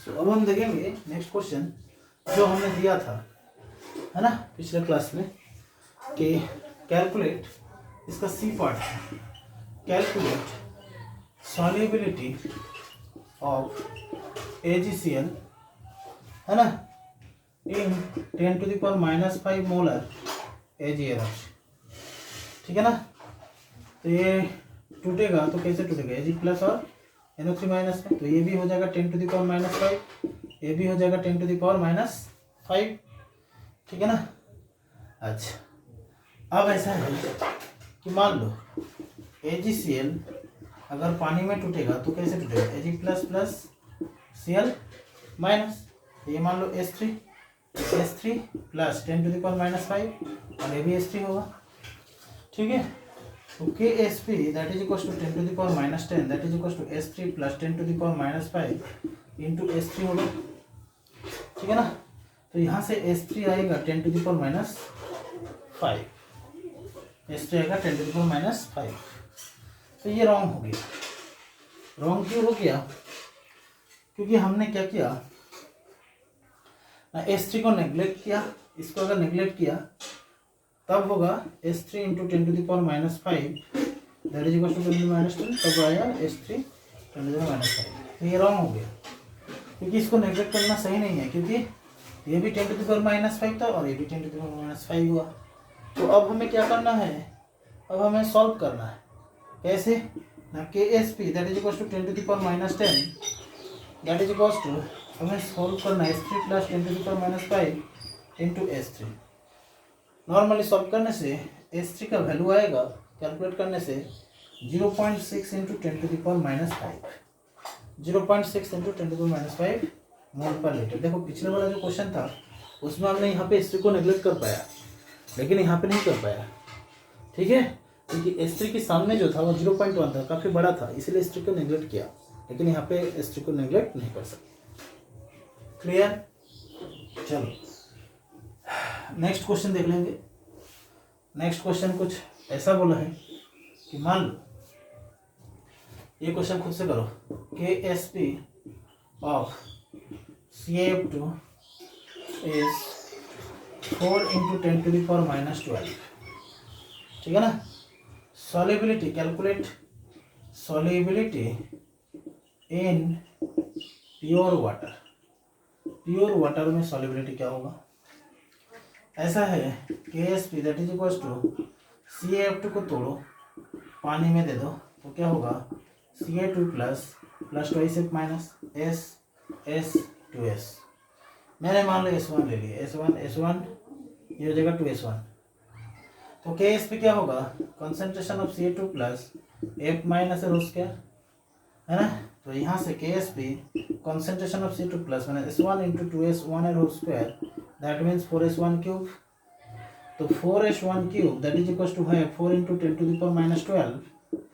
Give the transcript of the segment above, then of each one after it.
तो अब हम देखेंगे नेक्स्ट क्वेश्चन जो हमने दिया था, है ना, पिछले क्लास में, कि कैलकुलेट, इसका सी पार्ट है, कैलकुलेट सॉल्युबिलिटी ऑफ AgCl, है ना, इन 10⁻⁵ मोलर AgNH। ठीक है ना। तो ये टूटेगा तो कैसे टूटेगा, Ag प्लस और NO3 माइनस में, तो ये भी हो जाएगा 10⁻⁵, ये भी हो जाएगा 10⁻⁵। ठीक है ना। अच्छा, अब ऐसा है कि मान लो AgCl अगर पानी में टूटेगा तो कैसे टूटेगा, Ag plus plus Cl minus, ये मान लो S3 प्लस 10⁻⁵ और ये भी S3 होगा। ठीक है। तो KSP that is equal to 10⁻⁻10 that is equal to S3 plus 10⁻⁵ into S3 होगा। ठीक है ना। तो यहाँ से S3 आएगा 10⁻⁵, S3 आएगा 10⁻⁵। तो ये रॉन्ग हो गया। रॉन्ग क्यों हो गया, क्योंकि हमने क्या किया ना, S3 को नेग्लेक्ट किया। इसको अगर नेग्लेक्ट किया तब होगा S3 into 10⁻⁵ that is equal to 10⁻⁻10, तब आया S3 10⁻⁵। तो ये रॉन्ग हो गया, क्योंकि इसको नेग्लेक्ट करना सही नहीं है, क्योंकि ये भी 10⁻⁵ था और ये भी 10⁻⁵ हुआ। तो अब हमें क्या करना है, अब हमें सॉल्व करना है। कैसे ना, KSP that is equal to 10⁻⁻10 that is equal to, हमें सॉल्व करना है S3 plus 10⁻⁵ into S3। Normally solve करने से S3 का वैल्यू आएगा, कैलकुलेट करने से 0.6 इंटू 10⁻⁵, 0.6 इंटू 10⁻⁵ मोल पर लीटर। देखो पिछले वाला जो क्वेश्चन था उसमें हमने यहाँ पे S3 को नेग्लेक्ट कर पाया, लेकिन यहाँ पे नहीं कर पाया। ठीक है, क्योंकि S3 के सामने जो था वो 0.1 था, काफ़ी बड़ा था, इसीलिए S3 को नेग्लेक्ट किया, लेकिन यहाँ पे S3 को नेग्लेक्ट नहीं कर सकते। क्लियर। चलो नेक्स्ट क्वेश्चन देख लेंगे। नेक्स्ट क्वेश्चन कुछ ऐसा बोला है कि मान लो, ये क्वेश्चन खुद से करो, KSP of CaF2 is 4 into 10⁻⁻12। ठीक है ना। Solubility, calculate solubility in pure water. Pure water में सॉल्युबिलिटी क्या होगा, ऐसा है KSP that is equal to CaF2 को तोड़ो, पानी में दे दो, तो क्या होगा Ca2 plus plus 2H minus S2S। मैंने मान लो S1 ले लिया, S1 ये हो जाएगा 2S1। तो KSP क्या होगा, concentration of Ca2 plus F minus whole square, है ना। तो यहाँ से KSP concentration of C2 plus मैंने S1 into 2S1 whole square that means 4S1 cube. तो 4S1 cube that is equal to है 4 इंटू 10⁻⁻12,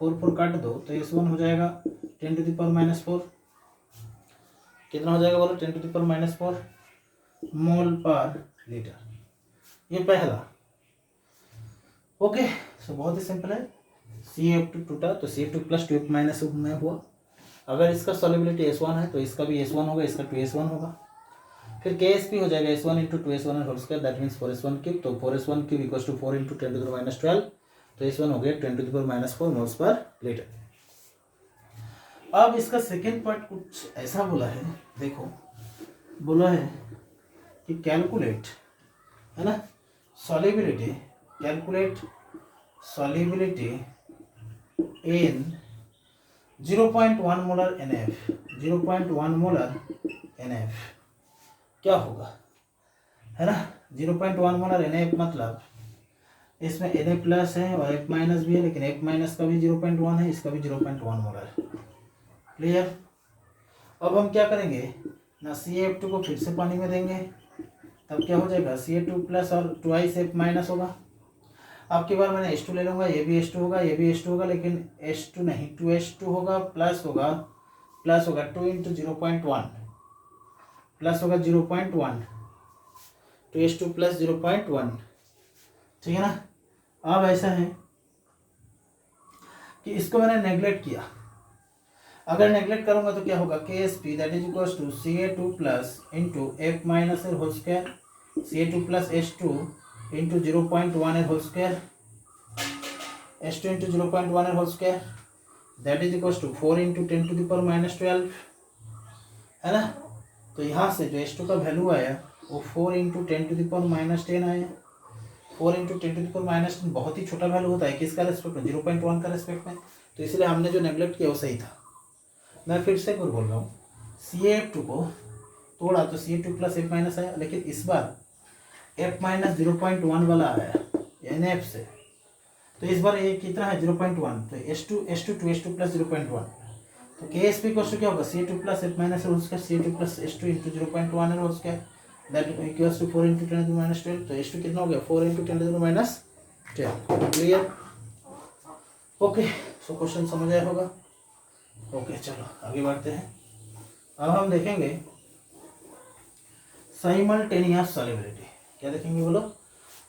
4 काट दो तो S1 हो जाएगा 10⁻⁻4। कितना हो जाएगा बोलो, 10⁻⁻4 मोल पर लीटर। ये पहला। ओके, सो बहुत ही सिंपल है। CaF2 टूटा तो CaF2 प्लस 2F माइनस में हुआ। अगर इसका सॉल्युबिलिटी S1 है तो इसका भी S1 होगा, इसका 2S1 होगा। फिर KSP हो जाएगा S1 into 2S1 whole square that means 4S1 cube. तो 4S1 cube equal to 4 into 10⁻12, तो S1 हो गया 10⁻⁴ मोल्स पर लीटर। अब इसका सेकेंड पार्ट कुछ ऐसा बोला है, देखो बोला है कि कैलकुलेट, है ना, सॉल्युबिलिटी, कैलकुलेट सॉल्युबिलिटी इन 0.1 मोलर NF, 0.1 मोलर NF क्या होगा, है ना। 0.1 मोलर NF मतलब इसमें Na प्लस है और F माइनस भी है, लेकिन F माइनस का भी 0.1 है, इसका भी 0.1 मोलर। क्लियर। अब हम क्या करेंगे ना, CaF2 को फिर से पानी में देंगे, तब क्या हो जाएगा Ca2 प्लस और 2F माइनस होगा। अब की बार मैंने H2 ले लूँगा, ये भी H2 होगा, ये भी H2 होगा, लेकिन H2 नहीं 2H2 होगा, प्लस होगा 2 इंटू 0.1 प्लस होगा 0.1, 2H2 प्लस 0.1। ठीक है ना। अब ऐसा है कि इसको मैंने नेग्लेक्ट किया, अगर नेग्लेक्ट करूंगा तो क्या होगा, K S P that is equal to C A two plus into F minus L whole square, C A two plus H two into 0.1 L whole square, H two into 0.1 L whole square that is equal to 4 into 10⁻12 है ना। तो यहाँ से जो H two का value आया वो 4 into 10⁻10 आया। 4 इंटू 10⁻10 बहुत ही छोटा वैल्यू होता है किसका रेस्पेक्ट में, 0.1 का रेस्पेक्ट में, तो इसलिए हमने जो नेग्लेक्ट किया वो सही था। मैं फिर से कुछ बोल रहा हूँ, सी एफ टू को तोड़ा तो सी A two plus F minus आया, लेकिन इस बार एफ माइनस 0.1 वाला आया एन एफ से, तो इस बार ये कितना है 0.1, तो एच टू प्लस 0.1, तो के एस पी क्वेश्चन क्या होगा, C A two plus F minus whole square, C A two plus H two into 0.1 whole square that equals to 4 into 10⁻12, तो एच टू कितना हो गया 4 into 10⁻12। Clear, okay. So question समझ आया होगा। Okay चलो आगे बढ़ते हैं। अब हम देखेंगे साइमल्टेनियस सॉल्युबिलिटी। क्या देखेंगे बोलो,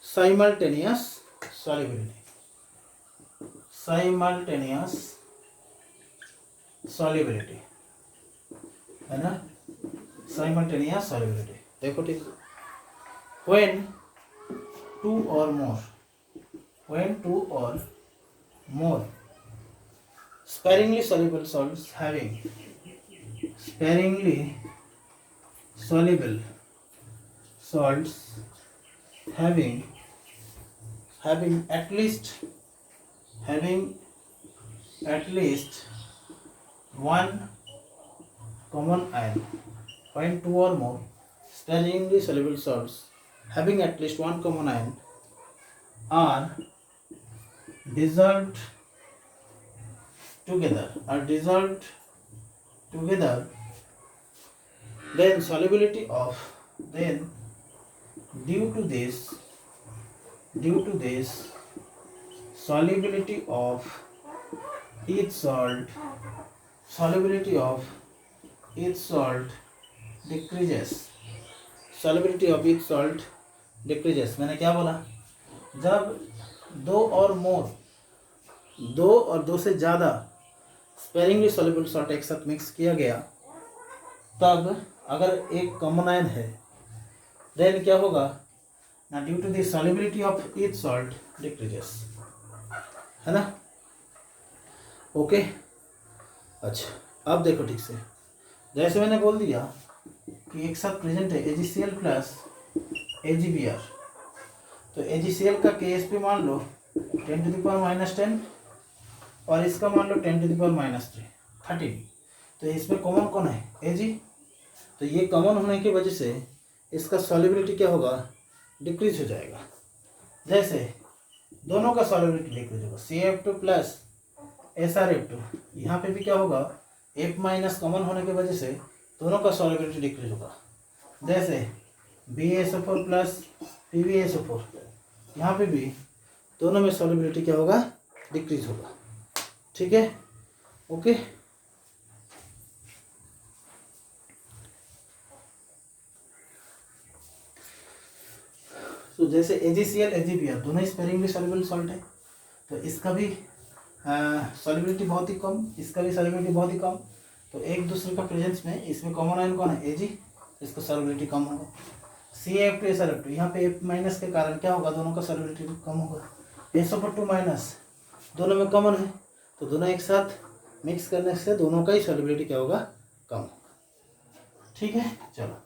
साइमल्टेनियस सॉल्युबिलिटी, साइमल्टेनियस सॉल्युबिलिटी है ना, साइमल्टेनियस सॉल्युबिलिटी। देखो ठीक, when two or more sparingly soluble salts having at least one common ion, when two or more sparingly soluble salts having at least one common ion are dissolved together, then due to this solubility of each salt decreases। मैंने क्या बोला, जब दो और दो से ज़्यादा sparingly soluble salt एक साथ मिक्स किया गया, तब अगर एक कॉमन आयन है देन क्या होगा ना, due to the solubility of each salt decreases, है ना। ओके अच्छा अब देखो ठीक से, जैसे मैंने बोल दिया कि एक साथ प्रेजेंट है AgCl प्लस AgBr, तो AgCl का KSP मान लो 10⁻−10 और इसका मान लो 10⁻−13, तो इसमें कॉमन कौन है Ag, तो ये कॉमन होने की वजह से इसका सॉल्युबिलिटी क्या होगा, डिक्रीज हो जाएगा। जैसे दोनों का सॉल्युबिलिटी डिक्रीज होगा, CF2 प्लस SrF2, यहाँ पे भी क्या होगा, F माइनस कॉमन होने की वजह से दोनों का सॉल्युबिलिटी डिक्रीज होगा। जैसे BaSO4 प्लस PbSO4, यहाँ पे भी दोनों में सॉल्युबिलिटी क्या होगा, डिक्रीज होगा। ठीक है, ओके। तो जैसे AgCl AgBr दोनों स्पेरिंगली सॉल्युबल सॉल्ट है, तो इसका भी सॉल्युबिलिटी बहुत ही कम, इसका भी सॉल्युबिलिटी बहुत ही कम, तो एक दूसरे का प्रेजेंस में इसमें कॉमन आयन कौन है Ag, इसका सॉल्युबिलिटी कम होगा। CF2 SrF2, यहाँ पे F माइनस के कारण क्या होगा, दोनों का सॉल्युबिलिटी कम होगा। SO2 माइनस दोनों में कॉमन है, तो दोनों एक साथ मिक्स करने से दोनों का ही सॉल्युबिलिटी क्या होगा, कम होगा। ठीक है, चलो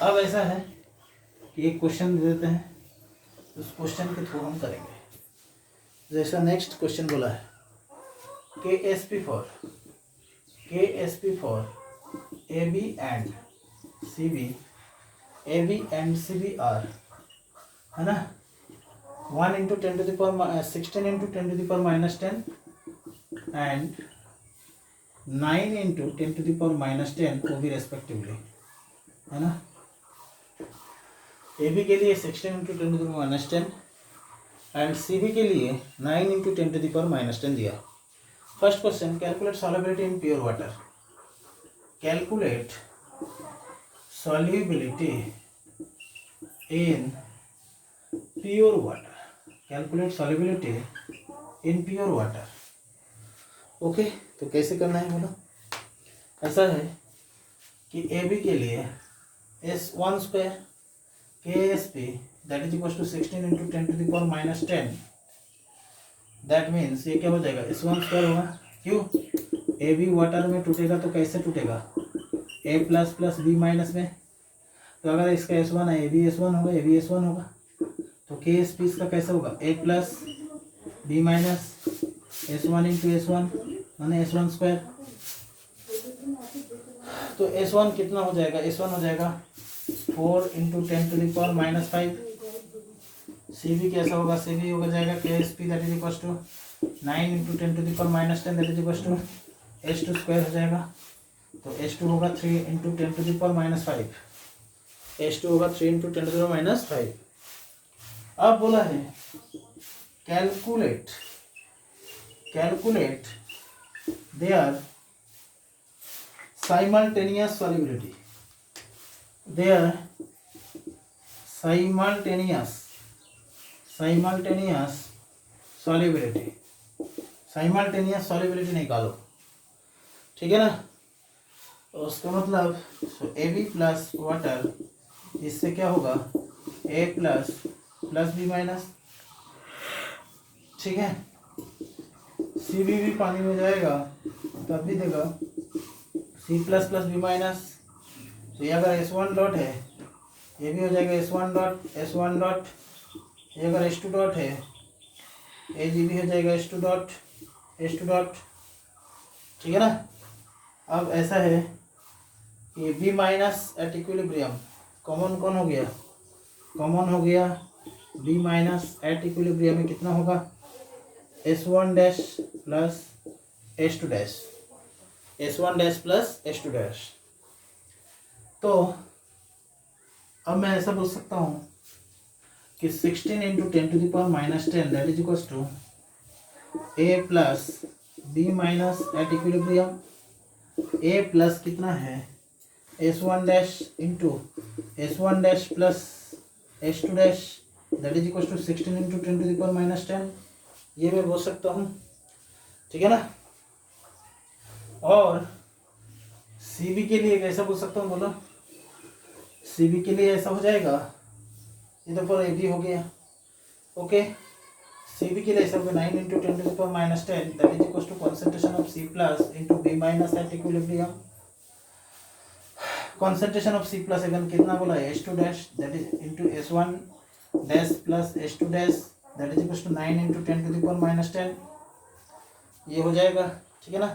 अब ऐसा है कि एक क्वेश्चन दे देते हैं, उस क्वेश्चन के थ्रू हम करेंगे। जैसा नेक्स्ट क्वेश्चन बोला है, KSP for AB and CB are, है ना, 1 इंटू 16 इंटू 10⁻10 एंड 9 इंटू 10⁻10 वो भी रेस्पेक्टिवली, है ना। AB के लिए 16 इंटू 10⁻10 एंड CB के लिए 9 इंटू 10⁻10 दिया। First question, calculate solubility in pure water. Calculate solubility in pure water, calculate solubility in pure water। Okay, तो कैसे करना है बोलो। ऐसा है कि ए बी के लिए S1² KSP that is equal to 16 into 10⁻⁻10। That means ये क्या हो जाएगा, S1² होगा। क्यों, ए बी वाटर में टूटेगा तो कैसे टूटेगा, A plus plus B minus में। तो अगर इसका S1 है, ए बी S1 होगा, ए बी S1 होगा। तो KSP इसका कैसे होगा, A plus B minus S1 into S1 माने S1²। तो S1 कितना हो जाएगा, S1 हो जाएगा 4 इंटू 10⁻⁻5। CV कैसा होगा, CV होगा जाएगा KSP that is equal to 9 into 10⁻10 that is equal to S2² हो जाएगा। तो S2 होगा 3 इंटू 10⁻5। S2 होगा 3 इंटू 10⁻5। अब बोला है calculate their simultaneous solubility, their simultaneous solubility निकालो, ठीक है ना। तो उसका मतलब ए बी प्लस वाटर, इससे क्या होगा A प्लस B माइनस, ठीक है। सी भी पानी में जाएगा तब भी देगा C plus plus B minus. तो ये अगर S1 डॉट है, ये भी हो जाएगा S1 डॉट। ये अगर S2 डॉट है, ये जी भी हो जाएगा S2 डॉट, ठीक है ना। अब ऐसा है कि B minus at equilibrium common कौन हो गया, कॉमन हो गया B माइनस एट इक्विलिब्रियम में कितना होगा, S1 dash plus S2 dash, S1 dash plus S2 dash. तो अब मैं ऐसा बोल सकता हूँ कि 16 into 10⁻10 that is equal to A plus B minus at equilibrium. A plus कितना है S1 dash into S1 dash plus S2 dash that is equal to 16 into 10⁻10। ये मैं बोल सकता हूँ, ठीक है ना। और CB के लिए कैसा बोल सकता हूँ बोलो, CB के लिए ऐसा हो जाएगा, ये तो पर AB हो गया, ओके। CB के लिए ऐसा होगा 9 into 10⁻10 that is equal to concentration of C plus into B minus at equilibrium. Concentration of C plus again कितना बोला है, S2 dash that is into S1 dash plus S2 dash that is equal to 9 into 10⁻10। ये हो जाएगा, ठीक है ना।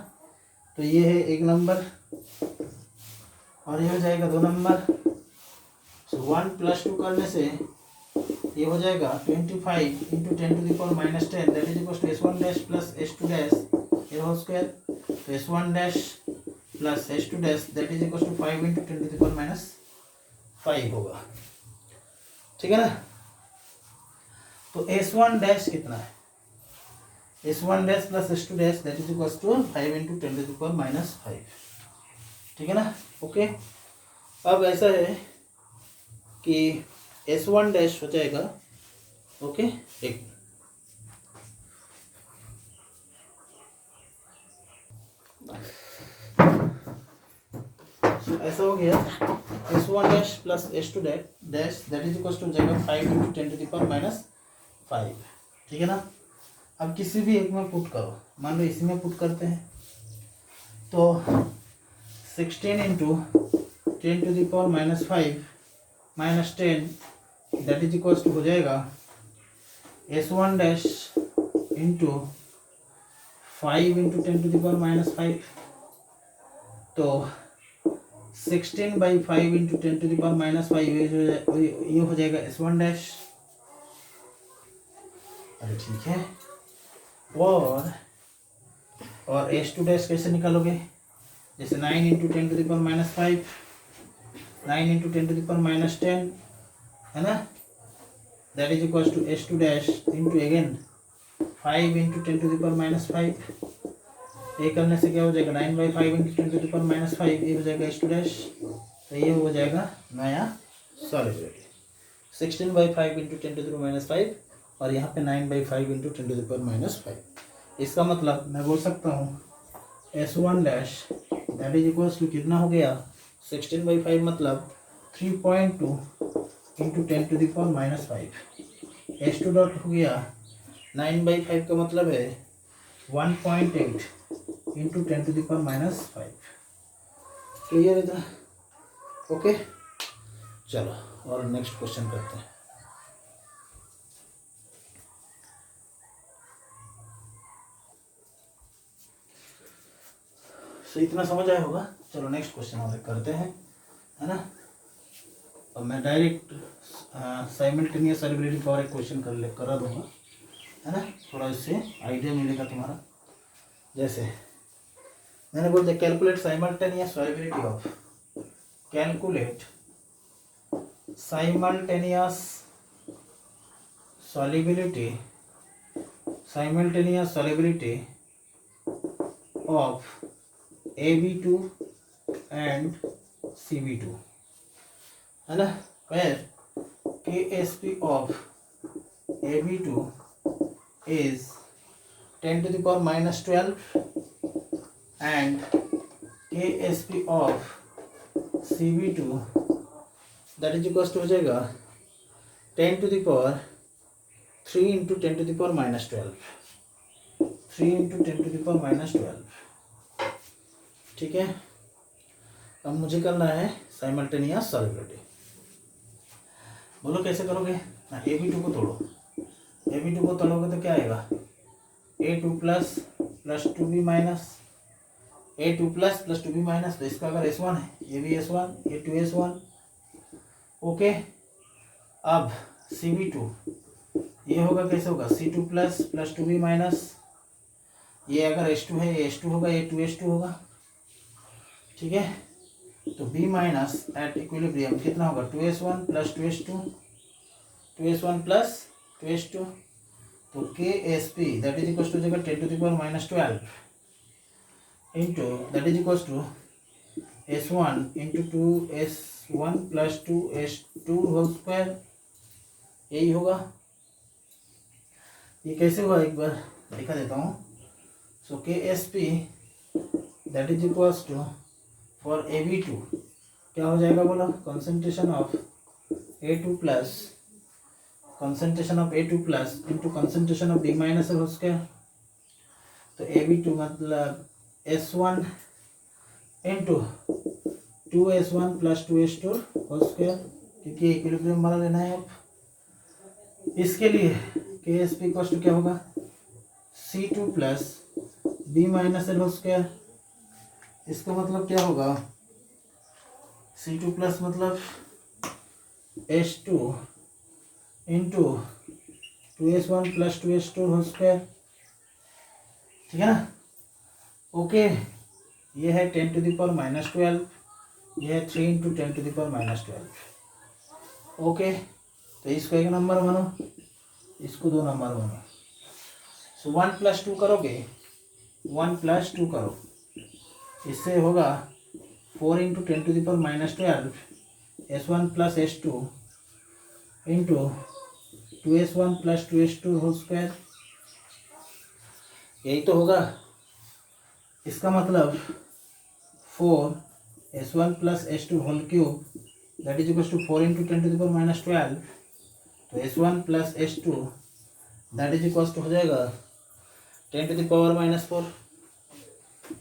तो ये है 1 नंबर और ये हो जाएगा 2 नंबर। सो 1 प्लस 2 करने से ये हो जाएगा 25 into 10⁻10 that is equal to S1 dash plus S2 dash ये होल स्क्वायर। तो S1 dash plus S2 dash that is equal to 5 into 10⁻5 होगा, ठीक है ना। तो S1 डैश कितना है, S1 dash plus S2 dash that is equal to 5 into 10⁻5, ठीक है ना, ओके। अब ऐसा है कि S1 डैश हो जाएगा, ओके, एक ऐसा हो गया S1 dash plus S2 dash that is equal to जाएगा 5 इंटू 10⁻5, ठीक है ना। अब किसी भी एक में पुट करो, मान लो इसी में पुट करते हैं तो 16 into 10⁻5 minus 10 that is equal to हो जाएगा S1 डैश इंटू 5 इंटू 10⁻5। तो 16/5 इंटू 10⁻5 ये हो जाएगा S1 डैश, अरे ठीक है। और S2 डैश कैसे निकालोगे, जैसे 9 इंटू 10⁻5 9 इंटू 10⁻10 है ना, that is equal to S2 dash into again 5 into 10⁻5। ये करने से क्या हो जाएगा 9/5 इंटू 10⁻5 ये हो जाएगा S2 डैश। तो ये हो जाएगा नया सॉलिबिलिटी 16/5 इंटू 10⁻5 और यहाँ पे 9/5 इंटू 10⁻5। इसका मतलब मैं बोल सकता हूँ S1 dash that is equals to कितना हो गया 16/5 मतलब 3.2 इंटू 10⁻⁻5। S2 डॉट हो गया 9/5 का मतलब है 1.8 इंटू 10⁻⁻5। क्लियर इतना? ओके, चलो और नेक्स्ट क्वेश्चन करते हैं। तो इतना समझ आया होगा। चलो नेक्स्ट क्वेश्चन और करते हैं, है ना। अब मैं डायरेक्ट साइमल्टेनियस सॉल्युबिलिटी का और एक क्वेश्चन करा दूंगा, है ना। थोड़ा इससे आइडिया मिलेगा तुम्हारा। जैसे मैंने बोल दिया calculate simultaneous solubility of, calculate simultaneous solubility of AB2 and CB2, है ना। where KSP of AB2 is 10⁻⁻12 and KSP of CB2 that is equals to हो जाएगा 10⁻³ इंटू 10⁻⁻12, 3 इंटू 10⁻⁻12। ठीक है, अब मुझे करना है साइमल्टेनियस सॉल्युबिलिटी। बोलो कैसे करोगे ना। AB2 को तोड़ो, AB2 को तोड़ोगे तो क्या आएगा A2 plus plus 2B minus, A2 plus plus 2B minus. तो इसका अगर S1 है ये भी S1, A2 S1। ओके, अब CB2 ये होगा कैसे होगा C2 plus plus 2B minus, ये अगर H2 है ये H2 होगा, ये 2H2 होगा। ठीक है, तो B माइनस एट इक्विलिब्रियम कितना होगा 2S1 plus 2H2, 2S1 plus 2H2। तो KSP that is equal to जगह 10⁻⁻12 into that is equal to S1 into 2S1 plus 2H2 whole square, यही होगा। ये कैसे हुआ एक बार दिखा देता हूँ। So KSP that is equals to for AB2 क्या हो जाएगा बोलो, concentration of A2 plus into concentration of B minus whole square. तो AB2 मतलब S1 into 2S1 plus 2H2 whole square, क्योंकि इक्विलिब्रियम हमारा लेना है। अब इसके लिए KSP कॉस्ट क्या होगा C2 plus B minus L whole square. इसका मतलब क्या होगा C2 प्लस मतलब H2 into 2S1 plus 2H2 whole square. ठीक है ना। ओके, ये है 10⁻⁻12, ये है 3 इंटू 10⁻⁻12। ओके, तो इसको एक नंबर मानो, इसको 2 नंबर मानो। सो 1 प्लस 2 करोगे, 1 प्लस 2 करो, इससे होगा 4 into 10⁻⁻12 S1 plus S2 into 2S1 plus 2H2 whole square, यही तो होगा। इसका मतलब 4S1 plus S2 whole cube that is equal to 4 into 10⁻⁻12। तो S1 plus S2 that is equal to हो जाएगा 10⁻⁻4,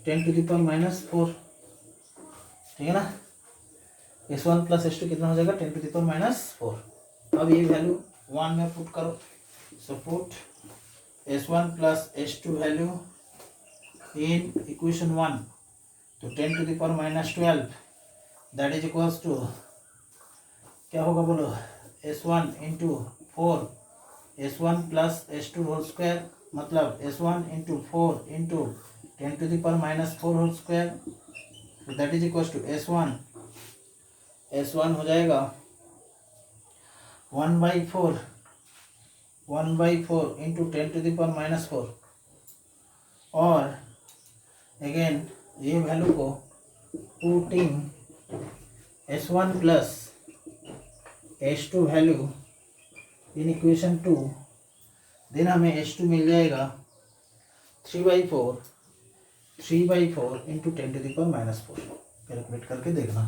10⁻⁻4। ठीक है ना। S1 प्लस S2 कितना हो जाएगा 10⁻⁻4। अब ये वैल्यू 1 में पुट करो। So put S1 plus S2 value in equation 1। तो 10⁻⁻12 दैट इज इक्वल्स टू क्या होगा बोलो S1 into 4 S1 plus S2 whole square, मतलब S1 into 4 into 10⁻⁻4 whole square. तो that is equals to S1 हो जाएगा 1/4 इंटू 10⁻⁻4। और अगेन ये वैल्यू को putting S1 plus H2 value in equation 2, then हमें H2 मिल जाएगा 3/4 3/4 इंटू 10⁻⁻⁴ कैलकुलेट करके देखना,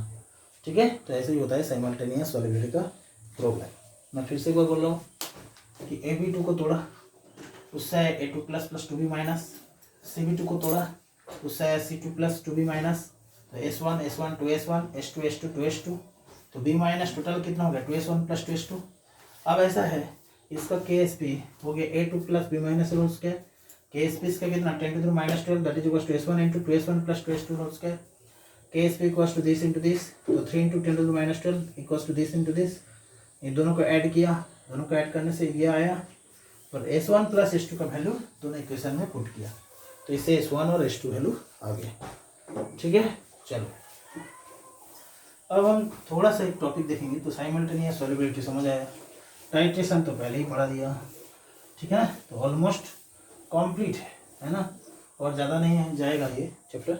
ठीक है। तो ऐसे ही होता है साइमल्टेनियस सॉल्युबिलिटी का प्रॉब्लम। मैं फिर से एक बार बोल रहा हूँ कि AB2 को तोड़ा, उससे आया A2 plus plus 2B minus, CB2 को तोड़ा, उससे आया C2 प्लस 2B माइनस, तो S1 2S1, S2 2S2, तो B माइनस टोटल कितना हो गया 2S1 प्लस 2S2। अब ऐसा है इसका KSP हो गया A2 plus B minus whole square, KSP इसका कितना 10⁻12 that is equal to S1 into 2S1 plus 2S2 whole square, KSP equals to this into this, तो 3 into 10⁻12 equals to this into this, ये दोनों को add किया, दोनों को add करने से ये आया, और S1 प्लस S2 का वैल्यू दोनों इक्वेशन में पुट किया, तो इससे S1 और S2 वैल्यू आ गया, ठीक है। चलो अब हम थोड़ा सा एक टॉपिक देखेंगे। तो साइमल्टेनियस सॉल्युबिलिटी समझ आया, टाइट्रेशन तो पहले ही पढ़ा दिया, ठीक है ना, तो ऑलमोस्ट कंप्लीट है ना, और ज़्यादा नहीं है जाएगा ये चैप्टर।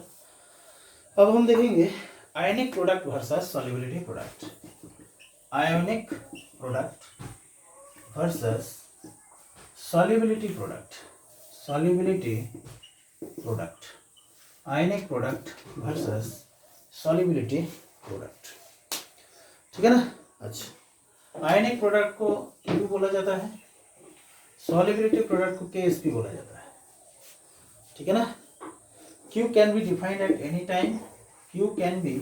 अब हम देखेंगे ionic product versus solubility product, ionic product versus solubility product, solubility product, ionic product versus solubility product, ठीक है ना। अच्छा, आयनिक प्रोडक्ट को क्यू बोला जाता है, सॉल्युबिलिटी प्रोडक्ट को KSP बोला जाता है, ठीक है ना। Q can be defined at any time, Q can be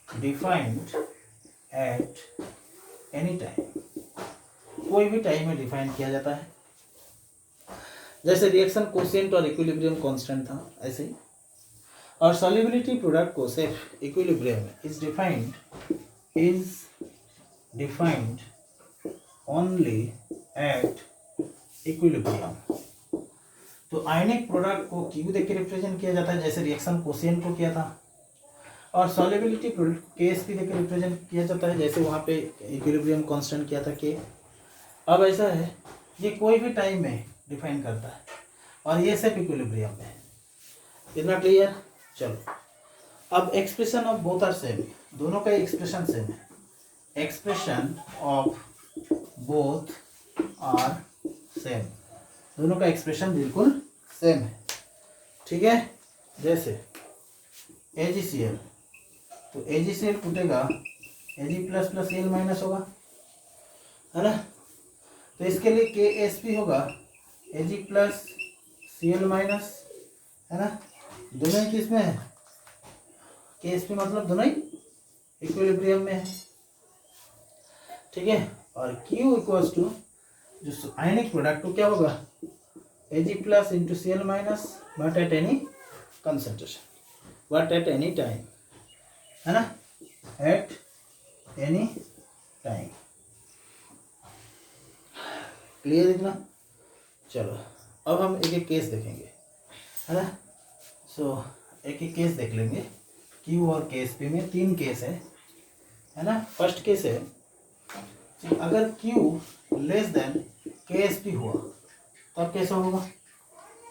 defined at any time, कोई भी टाइम में डिफाइन किया जाता है। जैसे रिएक्शन कोशिएंट और इक्विलिब्रियम कांस्टेंट था ऐसे ही, और सॉल्युबिलिटी प्रोडक्ट को सिर्फ equilibrium is defined only at equilibrium. तो आयनिक प्रोडक्ट को Q देख के रिप्रेजेंट किया जाता है जैसे रिएक्शन कोशिएंट को किया था, और सॉल्युबिलिटी प्रोडक्ट को KSP देख के रिप्रेजेंट किया जाता है जैसे वहाँ पे इक्विलिब्रियम कांस्टेंट किया था K। अब ऐसा है ये कोई भी टाइम में डिफाइन करता है, और ये सिर्फ इक्विलिब्रियम में, इतना क्लियर। चलो अब expression of both are same, दोनों का एक्सप्रेशन सेम है, expression of both are same, दोनों का एक्सप्रेशन बिल्कुल सेम है, ठीक है। जैसे AgCl, तो AgCl टूटेगा Ag plus plus Cl minus होगा, है ना, तो इसके लिए KSP होगा Ag प्लस Cl माइनस, है ना, दोनों ही किस में है, KSP मतलब दोनों ही इक्विलिब्रियम में है, ठीक है। और Q इक्वल्स टू जो आयनिक प्रोडक्ट को क्या होगा Ag plus into Cl minus but at any concentration, but at any time, है ना, एट एनी टाइम, क्लियर इतना। चलो अब हम एक एक केस देखेंगे, है ना। सो एक एक केस देख लेंगे, Q और KSP में 3 केस है ना। फर्स्ट केस है कि अगर Q लेस देन KSP हुआ तब कैसा होगा,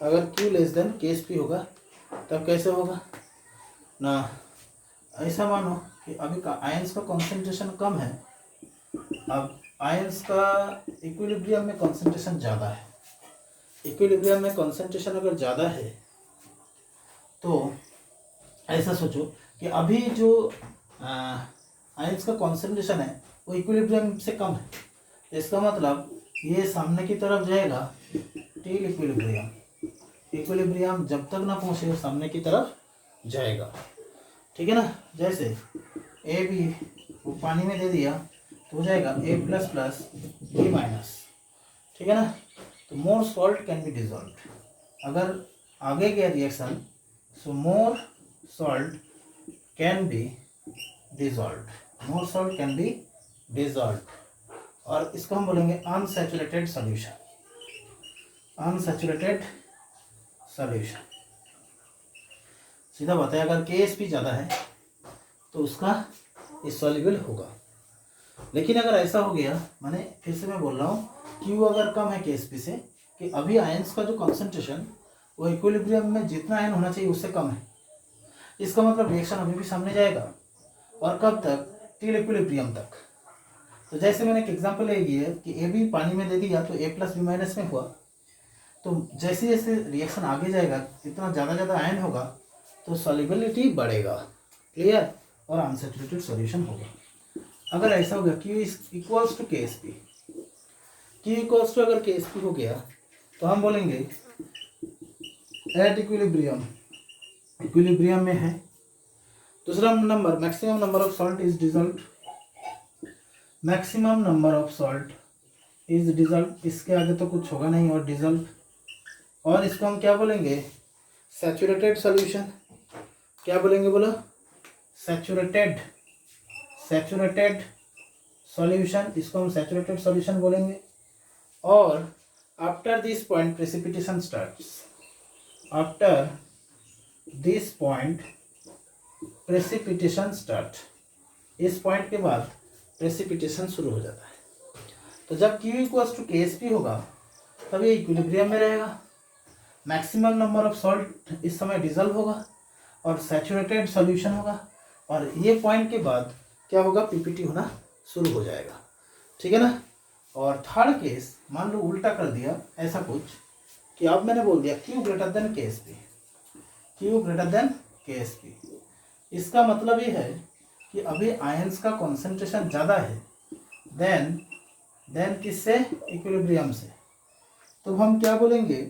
अगर Q लेस देन KSP होगा तब कैसे होगा ना। ऐसा मानो कि अभी का आयंस का कॉन्सेंट्रेशन कम है, अब आयंस का इक्विलिब्रियम में कॉन्सेंट्रेशन ज़्यादा है, इक्विलिब्रियम में कॉन्सेंट्रेशन अगर ज़्यादा है तो ऐसा सोचो कि अभी जो आयंस का कॉन्सेंट्रेशन है वो इक्विलिब्रियम से कम है, इसका मतलब ये सामने की तरफ जाएगा टिल इक्विलिब्रियम, इक्विलिब्रियम जब तक ना पहुँचे सामने की तरफ जाएगा, ठीक है ना। जैसे AB वो पानी में दे दिया तो हो जाएगा A plus plus B minus, ठीक है ना। तो मोर सॉल्ट कैन बी डिजॉल्व, अगर आगे गया reaction so more salt can be dissolve, more salt can be dissolve, और इसको हम बोलेंगे अनसैचुरेटेड सॉल्यूशन, अनसैचुरेटेड सॉल्यूशन। सीधा बात है अगर KSP ज़्यादा है तो उसका इनसॉल्युबल होगा, लेकिन अगर ऐसा हो गया, माने फिर से मैं बोल रहा हूँ Q अगर कम है KSP से, कि अभी आयंस का जो कॉन्सेंट्रेशन वो इक्विलिब्रियम में जितना आयन होना चाहिए उससे कम है, इसका मतलब रिएक्शन अभी भी सामने जाएगा, और कब तक, टिल इक्विलिब्रियम तक। तो जैसे मैंने एक एग्जांपल ले लिया कि AB पानी में दे दिया तो A प्लस B माइनस में हुआ, तो जैसे जैसे रिएक्शन आगे जाएगा, इतना ज़्यादा आयन होगा तो सॉल्युबिलिटी बढ़ेगा, क्लियर, और अनसैचुरेटेड सॉल्यूशन होगा। अगर ऐसा हो गया Q equals to KSP, Q equals to अगर KSP हो गया तो हम बोलेंगे एट इक्विलिब्रियम, इक्विलिब्रियम में है। दूसरा number, maximum number of salt is dissolved, maximum number of salt is dissolve, इसके आगे तो कुछ होगा नहीं, और डिजॉल्व, और इसको हम क्या बोलेंगे, सैचुरेटेड सॉल्यूशन। क्या बोलेंगे बोलो, सैचुरेटेड, सैचुरेटेड सॉल्यूशन, इसको हम सैचुरेटेड सॉल्यूशन बोलेंगे। और after this point precipitation starts, after this point precipitation start, इस पॉइंट के बाद प्रेसिपिटेशन शुरू हो जाता है। तो जब Q इक्वल्स टू KSP होगा तब ये इक्विलिब्रियम में रहेगा, मैक्सिमम नंबर ऑफ सॉल्ट इस समय डिजॉल्व होगा और सैचुरेटेड सॉल्यूशन होगा, और ये पॉइंट के बाद क्या होगा, पीपीटी होना शुरू हो जाएगा, ठीक है ना। और थर्ड केस, मान लो उल्टा कर दिया ऐसा कुछ कि अब मैंने बोल दिया Q greater than KSP, Q greater than KSP, इसका मतलब ये है कि अभी आयंस का कॉन्सेंट्रेशन ज़्यादा है देन किससे, इक्विलिब्रियम से। तो हम क्या बोलेंगे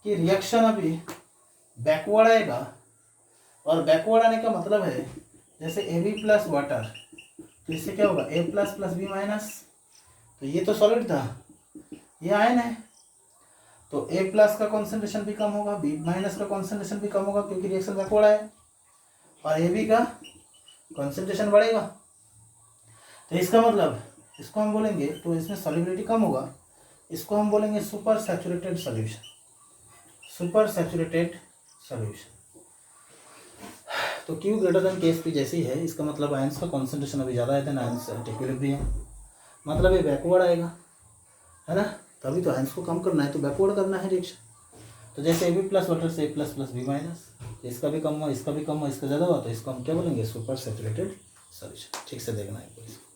कि रिएक्शन अभी बैकवर्ड आएगा, और बैकवर्ड आने का मतलब है जैसे AB प्लस वाटर, तो इससे क्या होगा, A plus plus B minus, तो ये तो सॉलिड था, ये आयन है, तो A प्लस का कॉन्सेंट्रेशन भी कम होगा, B माइनस का कॉन्सेंट्रेशन भी कम होगा क्योंकि रिएक्शन बैकवर्ड है, और AB का कॉन्सेंट्रेशन बढ़ेगा। तो इसका मतलब इसको हम बोलेंगे, तो इसमें सॉल्युबिलिटी कम होगा, इसको हम बोलेंगे super saturated solution, super saturated solution. तो Q ग्रेटर देन KSP जैसी है, इसका मतलब आयंस का कॉन्सेंट्रेशन अभी ज़्यादा है देन आयंस एट इक्विलिब्रियम, मतलब ये बैकवर्ड आएगा, है ना। तभी तो आयंस को कम करना है, तो बैकवर्ड करना है रिएक्शन। तो जैसे AB प्लस वाटर से A plus plus B minus, इसका भी कम हुआ, इसका भी कम हुआ, इसका ज़्यादा हुआ, तो इसको हम क्या बोलेंगे, सुपर सैचुरेटेड सॉल्यूशन। ठीक से देखना है इसको।